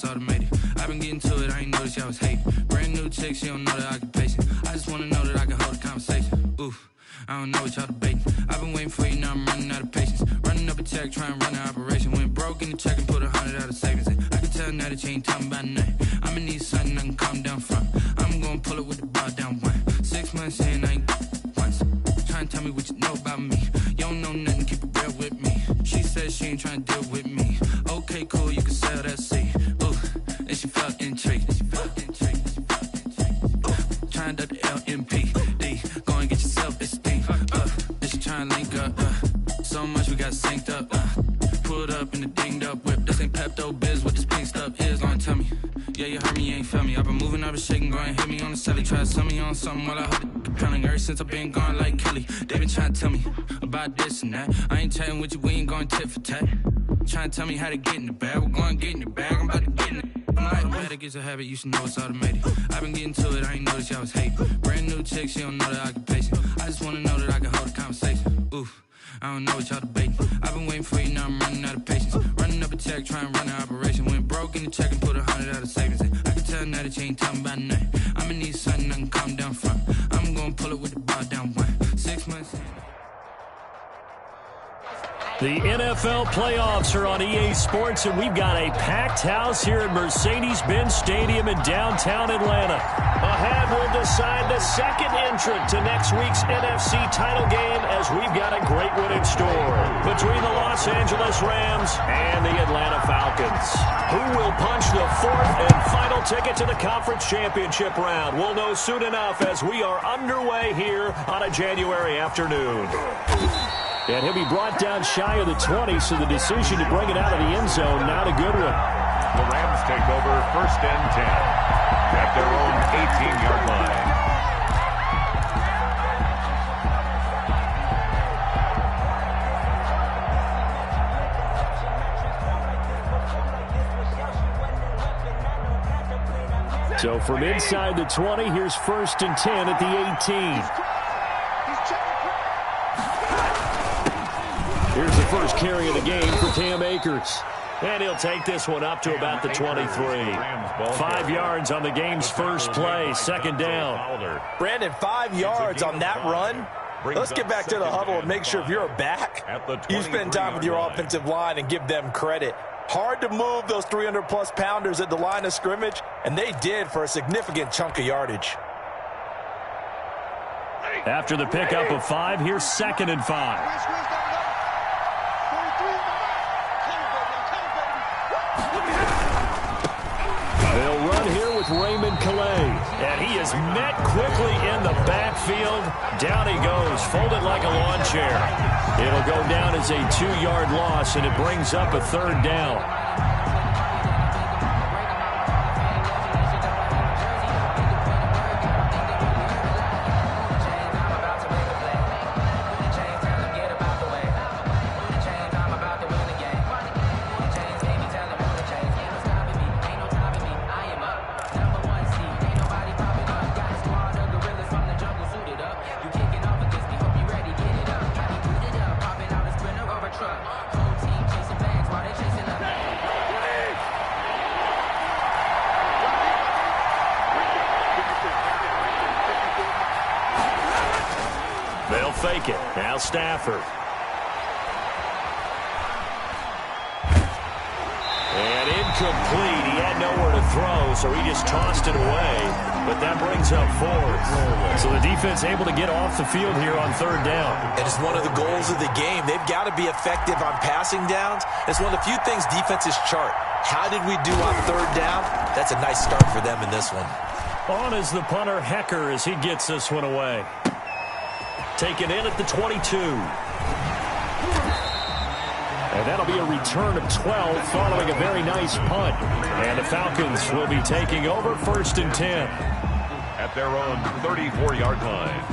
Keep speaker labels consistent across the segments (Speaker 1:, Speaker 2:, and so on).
Speaker 1: automated. I've been getting to it, I ain't noticed y'all was hating. Brand new chick, she don't know the occupation. I just wanna know that I can hold a conversation. Oof, I don't know what y'all debating. I've been waiting for you, now I'm running out of patience. Running up a check, trying to run an operation. Went broke in the check and put 100 out of savings in. I can tell now that you ain't talking about nothing. I'ma need something I can calm down from. I'm gonna pull it with the bar down one. 6 months in, I ain't once. Trying to tell me what you know about me. You don't know nothing, keep it real with me. She said she ain't trying to deal with me. Okay, cool, you can sell that seed. Ooh, and she felt intrigued. Trying to the LMPD. Go and get your self-esteem. And she trying to link up. So much we got synced up. Pulled up in the dinged up whip. This ain't Pepto-Biz, what this pink stuff is. Gonna tell me. Yeah, you heard me, you ain't felt me. I've been moving, I've been shaking, go and hit me on the celly. Try to sell me on something while I hold it compelling. Ever since I've been gone like Kelly, they been trying to tell me about this and that. I ain't chatting with you, we ain't going tit for tat. Trying to tell me how to get in the bag, we're going to get in the bag, I'm about to get in it. I'm like, automatic is a habit, you should know it's automated. I've been getting to it, I ain't noticed y'all was hating. Brand new chick, she don't know the occupation. I just wanna know that I can hold a conversation. Oof, I don't know what y'all debating. I've been waiting for you, now I'm running out of patience. Running up a check, trying to run an operation. Went broke in the check and put 100 out of savings in. I can tell now that you ain't talking about nothing. I'ma need something I can calm down from. I'm gonna pull it with the bar down one. 6 months in.
Speaker 2: The NFL playoffs are on EA Sports, and we've got a packed house here at Mercedes-Benz Stadium in downtown Atlanta. Ahead, we'll decide the second entrant to next week's NFC title game, as we've got a great one in store between the Los Angeles Rams and the Atlanta Falcons. Who will punch the fourth and final ticket to the conference championship round? We'll know soon enough as we are underway here on a January afternoon. And he'll be brought down shy of the 20, so the decision to bring it out of the end zone, not a good one.
Speaker 3: The Rams take over 1st and 10 at their own 18-yard line.
Speaker 2: So from inside the 20, here's 1st and 10 at the 18. Here's the first carry of the game for Cam Akers. And he'll take this one up to about the 23. 5 yards on the game's first play, 2nd down.
Speaker 4: Brandon, 5 yards on that run. Let's get back to the huddle and make sure if you're back, you spend time with your offensive line and give them credit. Hard to move those 300-plus pounders at the line of scrimmage, and they did for a significant chunk of yardage.
Speaker 2: After the pickup of 5, here's 2nd and 5. They'll run here with Raymond Calais. And he is met quickly in the backfield. Down he goes, folded like a lawn chair. It'll go down as a 2-yard loss, and it brings up a 3rd down. They'll fake it. Now Stafford. And incomplete. He had nowhere to throw, so he just tossed it away. But that brings up 4th. So the defense able to get off the field here on 3rd down.
Speaker 4: And it's one of the goals of the game. They've got to be effective on passing downs. It's one of the few things defenses chart. How did we do on 3rd down? That's a nice start for them in this one.
Speaker 2: On is the punter, Hecker, as he gets this one away. Taken in at the 22. And that'll be a return of 12 following a very nice punt. And the Falcons will be taking over 1st and 10.
Speaker 3: At their own 34-yard line.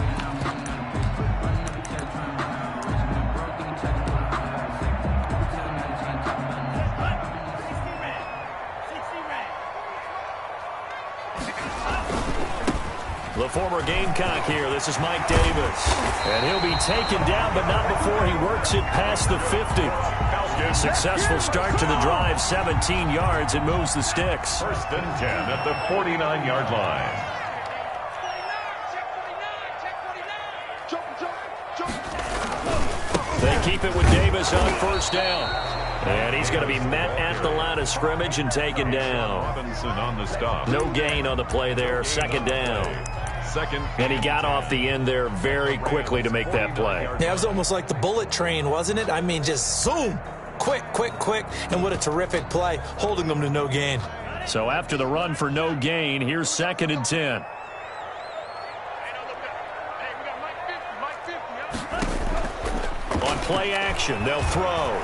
Speaker 2: The former Gamecock here. This is Mike Davis. And he'll be taken down, but not before he works it past the 50. Successful start to the drive, 17 yards. It moves the sticks.
Speaker 3: First and 10 at the 49-yard line.
Speaker 2: They keep it with Davis on first down. And he's going to be met at the line of scrimmage and taken down.
Speaker 3: Robinson on the stop.
Speaker 2: No gain on the play there, second down. And he got off the end there very quickly to make that play.
Speaker 4: Yeah, it was almost like the bullet train, wasn't it? I mean, just zoom. Quick, quick, quick. And what a terrific play, holding them to no gain.
Speaker 2: So after the run for no gain, here's second and 10. On play action, they'll throw.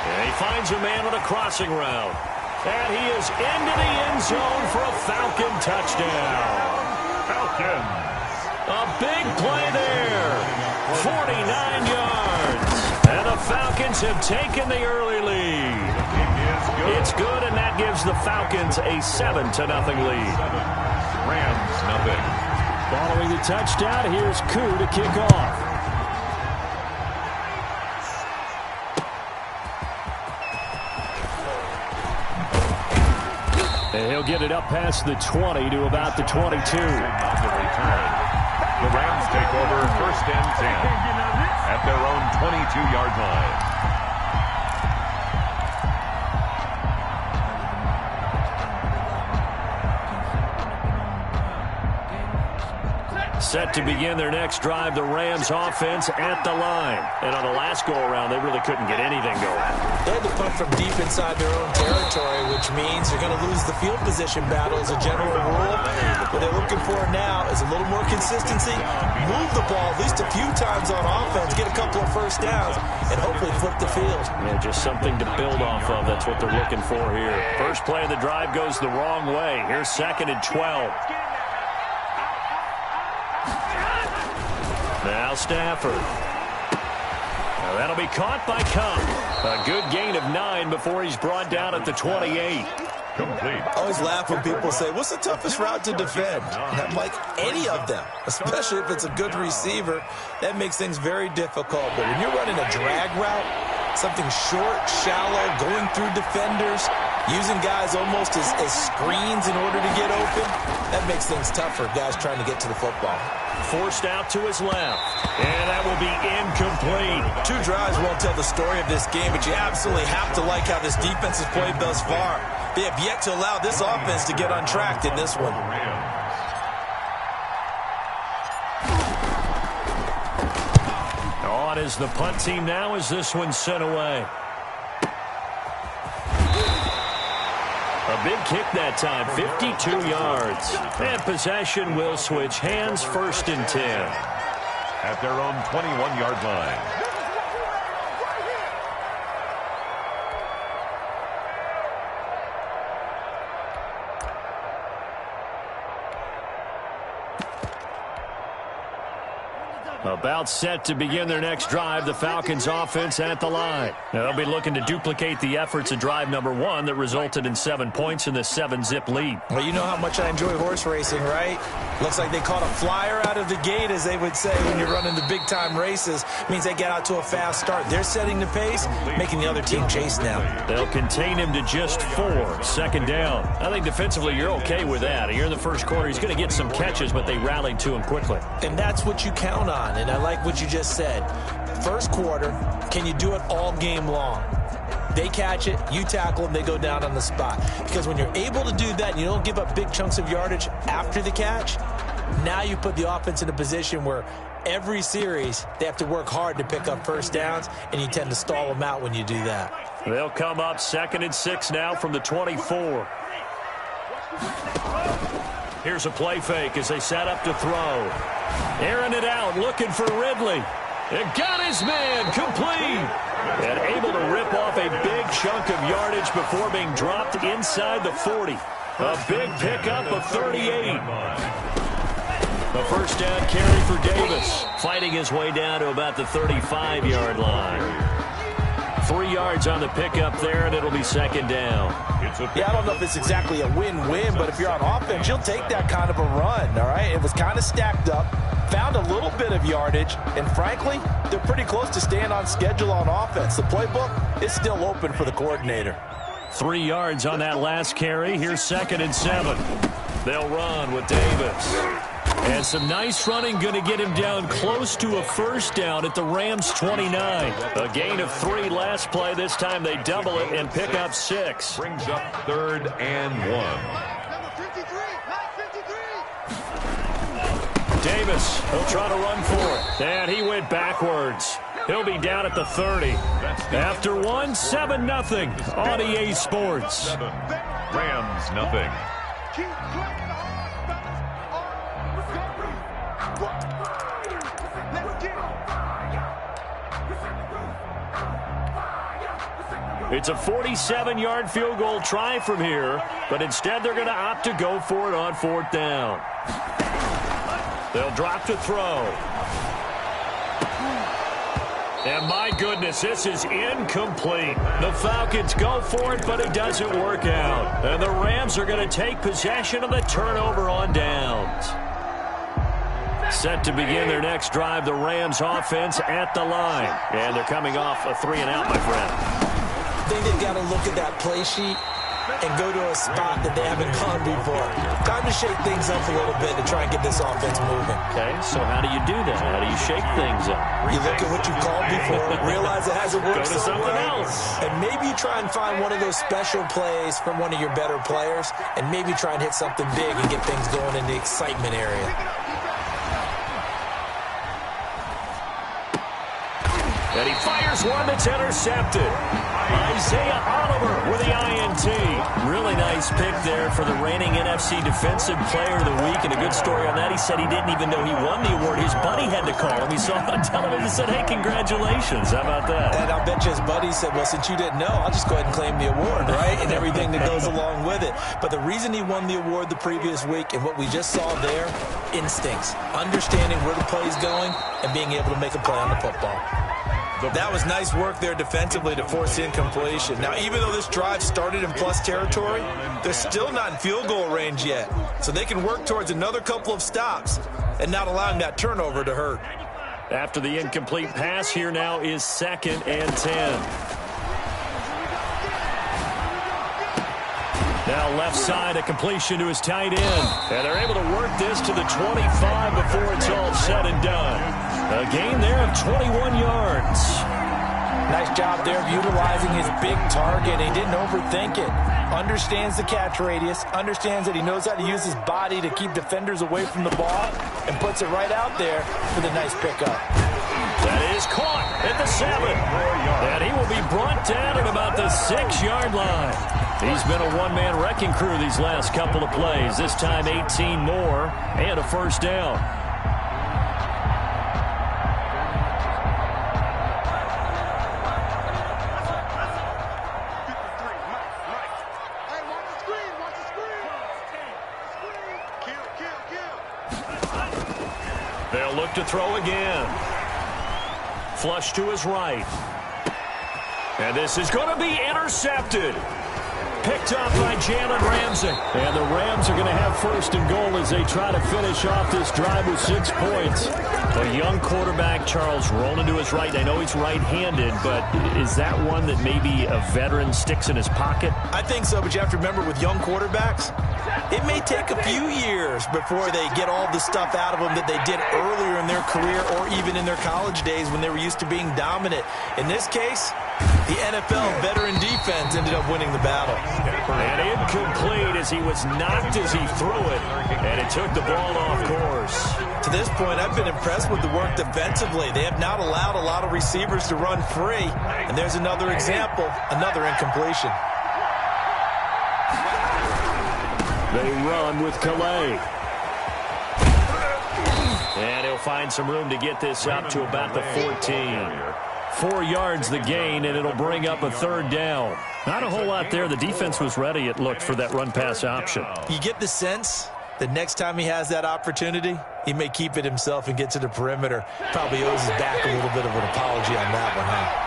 Speaker 2: And he finds a man on a crossing route. And he is into the end zone for a Falcon touchdown.
Speaker 3: Falcons.
Speaker 2: A big play there. 49 yards. And the Falcons have taken the early lead. It's good, and that gives the Falcons a 7-0 lead.
Speaker 3: Rams nothing.
Speaker 2: Following the touchdown, here's Koo to kick off. And he'll get it up past the 20 to about the 22.
Speaker 3: The Rams take over first and 10 at their own 22-yard line.
Speaker 2: Set to begin their next drive, the Rams offense at the line. And on the last go-around, they really couldn't get anything going.
Speaker 4: They had to punt from deep inside their own territory, which means they're going to lose the field position battle as a general rule. What they're looking for now is a little more consistency, move the ball at least a few times on offense, get a couple of first downs, and hopefully flip the field.
Speaker 2: Yeah, just something to build off of. That's what they're looking for here. First play of the drive goes the wrong way. Here's second and 12. Now Stafford. Now that'll be caught by Cup. A good gain of 9 before he's brought down at the 28.
Speaker 3: Complete.
Speaker 4: I always laugh when people say, what's the toughest route to defend? And I'm like, any of them, especially if it's a good receiver. That makes things very difficult. But when you're running a drag route, something short, shallow, going through defenders, using guys almost as screens in order to get open, that makes things tougher, guys trying to get to the football.
Speaker 2: Forced out to his left. And that will be incomplete.
Speaker 4: 2 drives won't tell the story of this game, but you absolutely have to like how this defense has played thus far. They have yet to allow this offense to get untracked in this one.
Speaker 2: On is the punt team now as this one's sent away. A big kick that time, 52 yards. And possession will switch hands, first and 10.
Speaker 3: At their own 21-yard line.
Speaker 2: About set to begin their next drive, the Falcons offense at the line. Now they'll be looking to duplicate the efforts of drive number 1 that resulted in 7 points in the 7-zip lead.
Speaker 4: Well, you know how much I enjoy horse racing, right? Looks like they caught a flyer out of the gate, as they would say when you're running the big-time races. Means they get out to a fast start. They're setting the pace, making the other team chase now.
Speaker 2: They'll contain him to just 4, second down. I think defensively you're okay with that. Here in the first quarter, he's going to get some catches, but they rallied to him quickly.
Speaker 4: And that's what you count on. And I like what you just said. First quarter, can you do it all game long? They catch it, you tackle them, they go down on the spot. Because when you're able to do that and you don't give up big chunks of yardage after the catch, now you put the offense in a position where every series they have to work hard to pick up first downs, and you tend to stall them out when you do that.
Speaker 2: They'll come up second and 6 now from the 24. Here's a play fake as they set up to throw. Airing it out, looking for Ridley. It got his man, complete. And able to rip off a big chunk of yardage before being dropped inside the 40. A big pickup of 38. A first down carry for Davis. Fighting his way down to about the 35-yard line. 3 yards on the pickup there, and it'll be second down.
Speaker 4: Yeah, I don't know if it's exactly a win-win, but if you're on offense, you'll take that kind of a run, all right? It was kind of stacked up. found a little bit of yardage, and frankly, they're pretty close to staying on schedule on offense. The playbook is still open for the coordinator.
Speaker 2: 3 yards on that last carry. Here's 2nd and 7. They'll run with Davis. And some nice running going to get him down close to a first down at the Rams' 29. A gain of 3 last play. This time they double it and pick up 6.
Speaker 3: Brings up 3rd and 1.
Speaker 2: Davis, he'll try to run for it. And he went backwards. He'll be down at the 30. After 1, 7-0 on EA Sports.
Speaker 3: Rams, nothing.
Speaker 2: It's a 47-yard field goal try from here, but instead they're going to opt to go for it on 4th down. They'll drop to throw. And my goodness, this is incomplete. The Falcons go for it, but it doesn't work out. And the Rams are going to take possession of the turnover on downs. Set to begin their next drive, the Rams offense at the line. And they're coming off a 3-and-out, my friend.
Speaker 4: I think they've got to look at that play sheet and go to a spot that they haven't gone before. Time to shake things up a little bit to try and get this offense moving.
Speaker 2: Okay, so how do you do that? How do you shake things up?
Speaker 4: You look at what you've called before, realize it hasn't worked
Speaker 2: Go to something else.
Speaker 4: And maybe you try and find one of those special plays from one of your better players, and maybe try and hit something big and get things going in the excitement area.
Speaker 2: And he fires one that's intercepted. Isaiah Oliver with the INT. Really nice pick there for the reigning NFC Defensive Player of the Week. And a good story on that, he said he didn't even know he won the award. His buddy had to call him. He saw it on television and said, hey, congratulations. How about that?
Speaker 4: And I'll bet you his buddy said, well, since you didn't know, I'll just go ahead and claim the award, right? And everything that goes along with it. But the reason he won the award the previous week and what we just saw there, instincts, understanding where the play is going and being able to make a play on the football. That was nice work there defensively to force incompletion. Now, even though this drive started in plus territory, they're still not in field goal range yet. So they can work towards another couple of stops and not allowing that turnover to hurt.
Speaker 2: After the incomplete pass, here now is 2nd and 10. Now left side, a completion to his tight end. And they're able to work this to the 25 before it's all said and done. A gain there of 21 yards.
Speaker 4: Nice job there of utilizing his big target. He didn't overthink it. Understands the catch radius. Understands that he knows how to use his body to keep defenders away from the ball. And puts it right out there for the nice pickup.
Speaker 2: That is caught at the 7. And he will be brought down at about the 6-yard line. He's been a one-man wrecking crew these last couple of plays. This time 18 more and a first down. They'll look to throw again. Flush to his right. And this is going to be intercepted. Picked off by Jalen Ramsey. And the Rams are going to have 1st and goal as they try to finish off this drive with 6 points. A young quarterback, Charles, rolling to his right. I know he's right-handed, but is that one that maybe a veteran sticks in his pocket?
Speaker 4: I think so, but you have to remember with young quarterbacks, it may take a few years before they get all the stuff out of them that they did earlier in their career or even in their college days when they were used to being dominant. In this case, the NFL veteran defense ended up winning the battle.
Speaker 2: And incomplete as he was knocked as he threw it, and it took the ball off course.
Speaker 4: To this point, I've been impressed with the work defensively. They have not allowed a lot of receivers to run free, and there's another example, another incompletion.
Speaker 2: They run with Calais. And he'll find some room to get this up to about the 14. 4 yards the gain, and it'll bring up a 3rd down. Not a whole lot there. The defense was ready, it looked, for that run-pass option.
Speaker 4: You get the sense that next time he has that opportunity, he may keep it himself and get to the perimeter. Probably owes his back a little bit of an apology on that one, huh?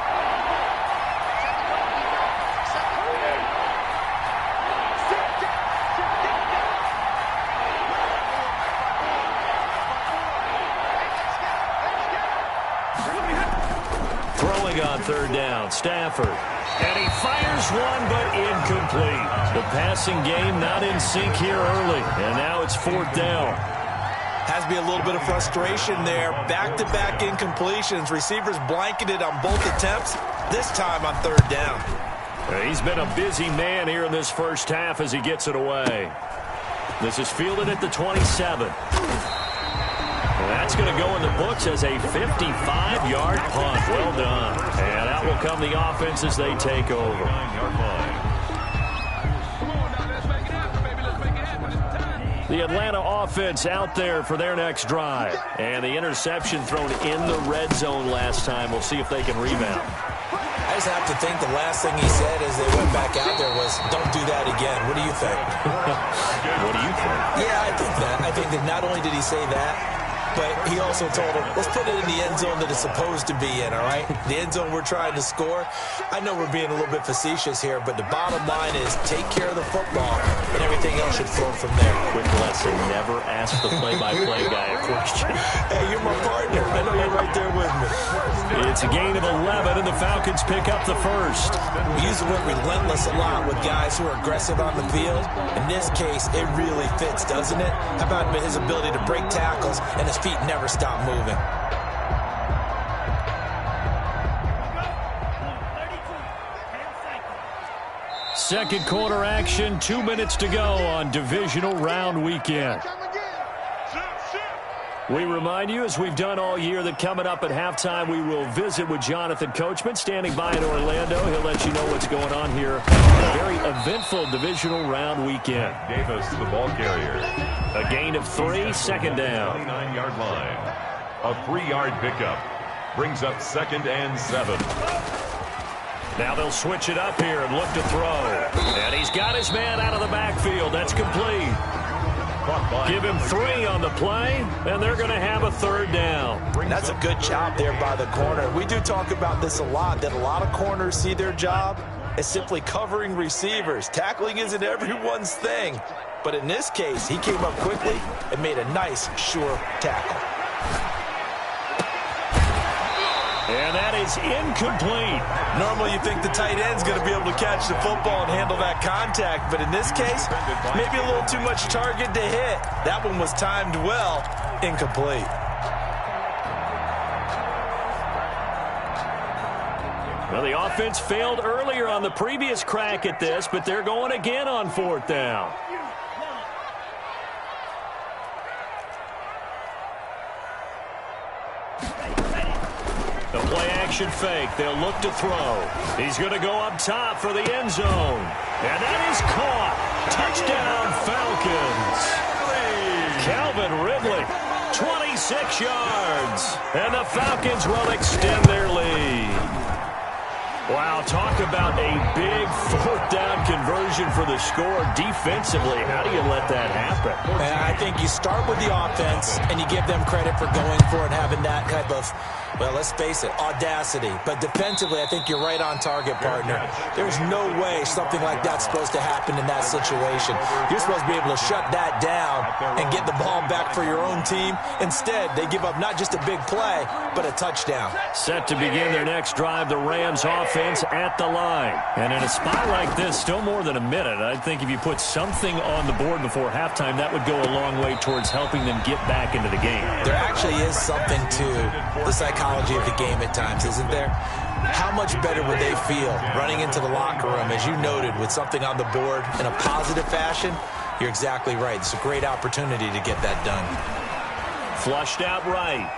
Speaker 2: third down. Stafford. And he fires one, but incomplete. The passing game not in sync here early. And now it's fourth down.
Speaker 4: Has to be a little bit of frustration there. Back-to-back incompletions. Receivers blanketed on both attempts, this time on third down.
Speaker 2: He's been a busy man here in this first half as he gets it away. This is fielded at the 27. That's going to go in the books as a 55-yard punt. Well done. And out will come the offense as they take over.
Speaker 3: 9-yard line.
Speaker 2: The Atlanta offense out there for their next drive. And the interception thrown in the red zone last time. We'll see if they can rebound.
Speaker 4: I just have to think the last thing he said as they went back out there was, don't do that again. What do you think?
Speaker 2: What do you think?
Speaker 4: Yeah, I think that. I think that not only did he say that, but he also told him, let's put it in the end zone that it's supposed to be in, all right? The end zone we're trying to score. I know we're being a little bit facetious here, but the bottom line is take care of the football, and everything else should flow from there.
Speaker 2: Quick lesson, never ask the play-by-play guy a question.
Speaker 4: Hey, you're my partner. I know you're right there with me.
Speaker 2: It's a gain of 11, and the Falcons pick up the first.
Speaker 4: We use the word relentless a lot with guys who are aggressive on the field. In this case, it really fits, doesn't it? How about his ability to break tackles and his feet never stop moving?
Speaker 2: Second quarter action, 2 minutes to go on divisional round weekend. We remind you, as we've done all year, that coming up at halftime, we will visit with Jonathan Coachman, standing by in Orlando. He'll let you know what's going on here. A very eventful divisional round weekend.
Speaker 3: Davis, the ball carrier.
Speaker 2: A gain of 3, second down.
Speaker 3: 29-yard line. A 3-yard pickup. Brings up 2nd and 7.
Speaker 2: Now they'll switch it up here and look to throw. And he's got his man out of the backfield. That's complete. Give him 3 on the play, and they're going to have a third down.
Speaker 4: That's a good job there by the corner. We do talk about this a lot, that a lot of corners see their job as simply covering receivers. Tackling isn't everyone's thing. But in this case, he came up quickly and made a nice, sure tackle.
Speaker 2: And that is incomplete.
Speaker 4: Normally you think the tight end's going to be able to catch the football and handle that contact, but in this case, maybe a little too much target to hit. That one was timed well, incomplete.
Speaker 2: Well, the offense failed earlier on the previous crack at this, but they're going again on fourth down. The play-action fake. They'll look to throw. He's going to go up top for the end zone. And that is caught. Touchdown, Falcons. Calvin Ridley, 26 yards. And the Falcons will extend their lead. Wow, talk about a big fourth down conversion for the score. Defensively, how do you let that happen?
Speaker 4: And I think you start with the offense, and you give them credit for going for it and having that type of, well, let's face it, audacity. But defensively, I think you're right on target, partner. There's no way something like that's supposed to happen in that situation. You're supposed to be able to shut that down and get the ball back for your own team. Instead, they give up not just a big play, but a touchdown.
Speaker 2: Set to begin their next drive, the Rams offense at the line. And in a spot like this, still more than a minute, I think if you put something on the board before halftime, that would go a long way towards helping them get back into the game.
Speaker 4: There actually is something to the psychology of the game at times, isn't there? How much better would they feel running into the locker room, as you noted, with something on the board in a positive fashion? You're exactly right. It's a great opportunity to get that done.
Speaker 2: Flushed out right.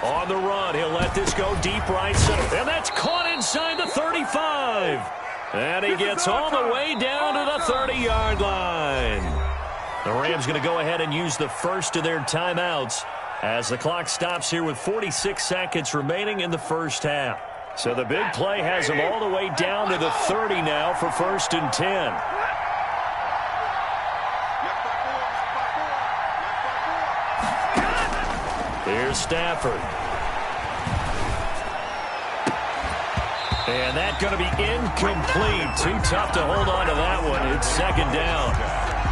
Speaker 2: On the run, he'll let this go deep right center. And that's caught inside the 35. And he gets all the way down to the 30-yard line. The Rams going to go ahead and use the first of their timeouts as the clock stops here with 46 seconds remaining in the first half. So the big play has them all the way down to the 30 now for 1st and 10. Here's Stafford. And that's going to be incomplete. Too tough to hold on to that one. It's second down.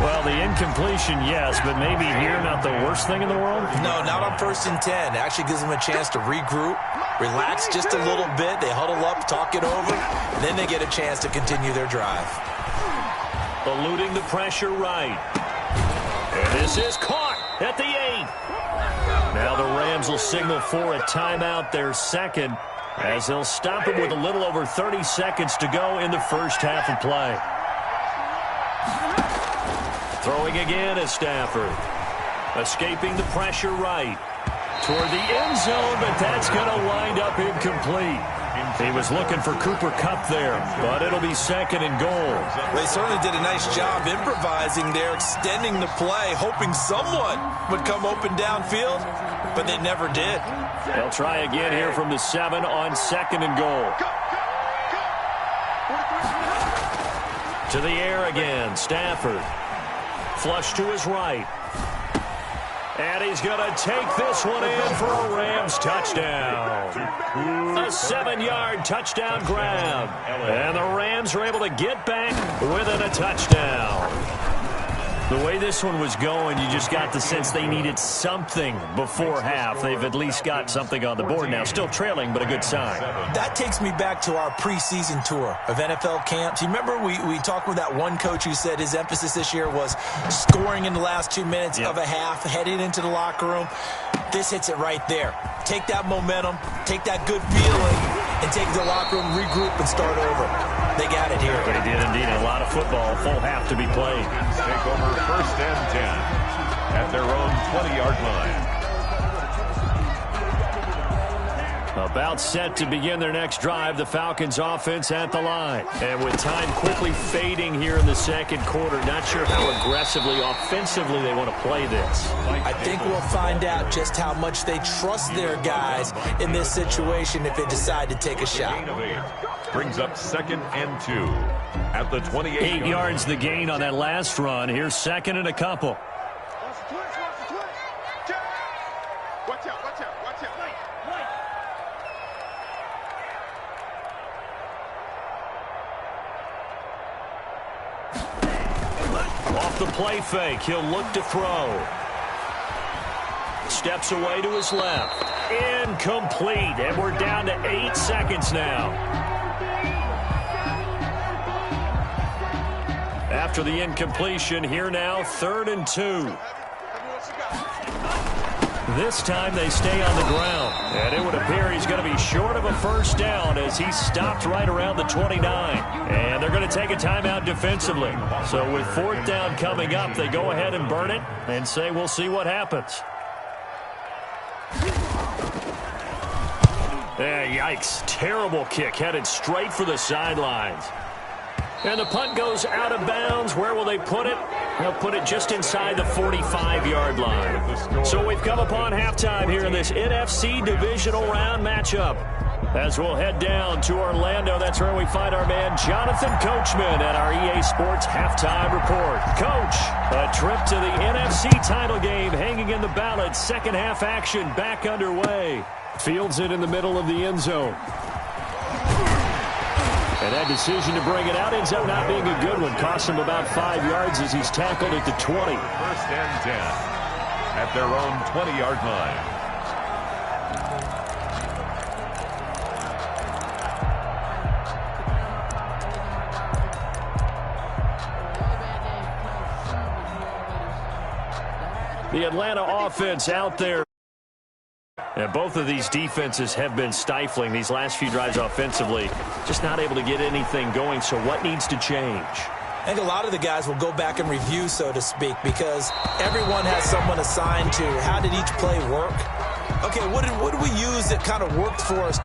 Speaker 2: Well, the incompletion, yes, but maybe here not the worst thing in the world?
Speaker 4: No, not on 1st and 10. It actually gives them a chance to regroup, relax just a little bit. They huddle up, talk it over, then they get a chance to continue their drive.
Speaker 2: Eluding the pressure right. And this is caught at the 8. Now the Rams will signal for a timeout, their second, as they'll stop it with a little over 30 seconds to go in the first half of play. Throwing again is Stafford. Escaping the pressure right. Toward the end zone, but that's going to wind up incomplete. He was looking for Cooper Kupp there, but it'll be 2nd and goal.
Speaker 4: They certainly did a nice job improvising there, extending the play, hoping someone would come open downfield, but they never did.
Speaker 2: They'll try again here from the 7 on 2nd and goal. To the air again, Stafford. Flush to his right. And he's going to take this one in for a Rams touchdown. A 7-yard touchdown grab. And the Rams are able to get back within a touchdown. The way this one was going, you just got the sense they needed something before half. They've at least got something on the board now. Still trailing, but a good sign.
Speaker 4: That takes me back to our preseason tour of NFL camps. You remember we talked with that one coach who said his emphasis this year was scoring in the last 2 minutes of a half, heading into the locker room. This hits it right there. Take that momentum, take that good feeling, and take it to the locker room, regroup, and start over. They got it here.
Speaker 2: They did indeed. A lot of football, full half to be played.
Speaker 3: Take over 1st and 10 at their own 20-yard line.
Speaker 2: About set to begin their next drive, the Falcons offense at the line. And with time quickly fading here in the second quarter, not sure how aggressively, offensively they want to play this.
Speaker 4: I think we'll find out just how much they trust their guys in this situation if they decide to take a shot.
Speaker 3: Brings up 2nd and 2 at the 28.
Speaker 2: 8 yards the gain on that last run. Here's 2nd and a couple. Off the play fake, he'll look to throw. Steps away to his left. Incomplete, and we're down to 8 seconds now. After the incompletion, here now, 3rd and 2. This time they stay on the ground, and it would appear he's going to be short of a first down as he stopped right around the 29. And they're going to take a timeout defensively. So with 4th down coming up, they go ahead and burn it and say we'll see what happens. Yikes, terrible kick headed straight for the sidelines. And the punt goes out of bounds. Where will they put it? They'll put it just inside the 45-yard line. So we've come upon halftime here in this NFC divisional round matchup. As we'll head down to Orlando, that's where we find our man Jonathan Coachman at our EA Sports Halftime Report. Coach, a trip to the NFC title game hanging in the balance. Second half action back underway. Fields it in the middle of the end zone. And that decision to bring it out ends up not being a good one. Costs him about 5 yards as he's tackled at the 20.
Speaker 3: 1st and 10 at their own 20-yard line.
Speaker 2: The Atlanta offense out there. And both of these defenses have been stifling these last few drives offensively. Just not able to get anything going, so what needs to change?
Speaker 4: I think a lot of the guys will go back and review, so to speak, because everyone has someone assigned to how did each play work. Okay, what did we use that kind of worked for us?